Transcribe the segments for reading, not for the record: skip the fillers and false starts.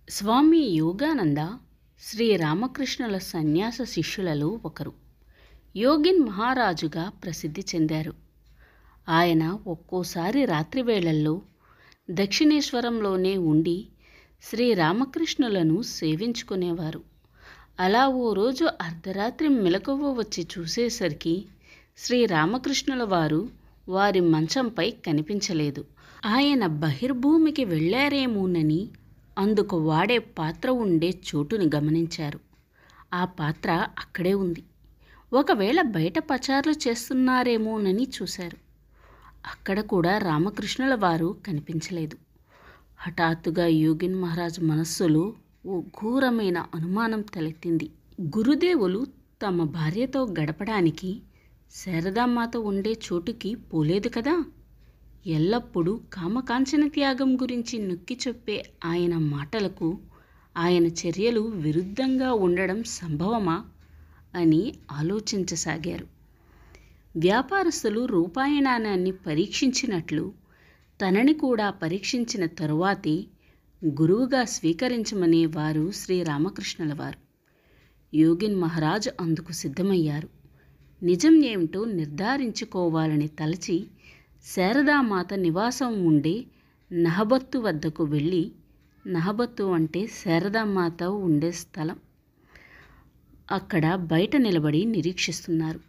స్వామి యోగానంద శ్రీరామకృష్ణుల సన్యాస శిష్యులలో ఒకరు. యోగిన్ మహారాజుగా ప్రసిద్ధి చెందారు. ఆయన ఒక్కోసారి రాత్రివేళల్లో దక్షిణేశ్వరంలోనే ఉండి శ్రీరామకృష్ణులను సేవించుకునేవారు. అలా ఓ రోజు అర్ధరాత్రి మెలకువ వచ్చి చూసేసరికి శ్రీరామకృష్ణుల వారు వారి మంచంపై కనిపించలేదు. ఆయన బహిర్భూమికి వెళ్ళారేమోనని అందుకు వాడే పాత్ర ఉండే చోటుని గమనించారు. ఆ పాత్ర అక్కడే ఉంది. ఒకవేళ బయట పచార్లు చేస్తున్నారేమోనని చూశారు. అక్కడ కూడా రామకృష్ణుల వారు కనిపించలేదు. హఠాత్తుగా యోగిన్ మహారాజ్ మనస్సులో ఓ ఘోరమైన అనుమానం తలెత్తింది. గురుదేవులు తమ భార్యతో గడపడానికి శారదామాత ఉండే చోటుకి పోలేదు కదా? ఎల్లప్పుడూ కామకాంచన త్యాగం గురించి నొక్కి చెప్పే ఆయన మాటలకు ఆయన చర్యలు విరుద్ధంగా ఉండడం సంభవమా అని ఆలోచించసాగారు. వ్యాపారస్తులు రూపాయి నాణాన్ని పరీక్షించినట్లు తనని కూడా పరీక్షించిన తరువాతే గురువుగా స్వీకరించమనే వారు శ్రీరామకృష్ణుల వారు. యోగిన్ మహారాజ్ అందుకు సిద్ధమయ్యారు. నిజం ఏమిటో నిర్ధారించుకోవాలని తలచి శారదామాత నివాసం ఉండే నహబత్తు వద్దకు వెళ్ళి, నహబత్తు అంటే శారదామాత ఉండే స్థలం, అక్కడ బయట నిలబడి నిరీక్షిస్తున్నారు.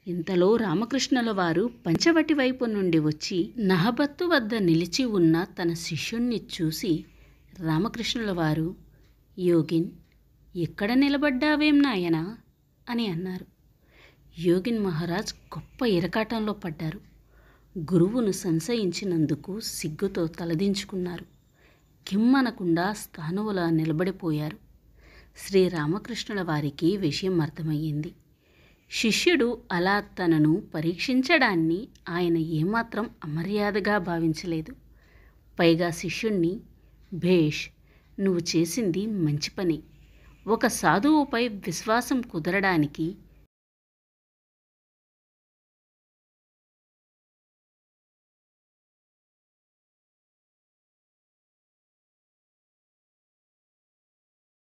ఇంతలో రామకృష్ణుల వారు పంచవటి వైపు నుండి వచ్చి నహబత్తు వద్ద నిలిచి ఉన్న తన శిష్యుణ్ణి చూసి, రామకృష్ణుల వారు, యోగిన్, ఎక్కడ నిలబడ్డావేం నాయనా అని అన్నారు. యోగిన్ మహారాజ్ గొప్ప ఇరకాటంలో పడ్డారు. గురువును సంశయించినందుకు సిగ్గుతో తలదించుకున్నారు. కిమ్మనకుండా స్థానువులా నిలబడిపోయారు. శ్రీరామకృష్ణుల వారికి విషయం అర్థమయ్యింది. శిష్యుడు అలా తనను పరీక్షించడాన్ని ఆయన ఏమాత్రం అమర్యాదగా భావించలేదు. పైగా శిష్యుణ్ణి, భేష్, నువ్వు చేసింది మంచి పని. ఒక సాధువుపై విశ్వాసం కుదరడానికి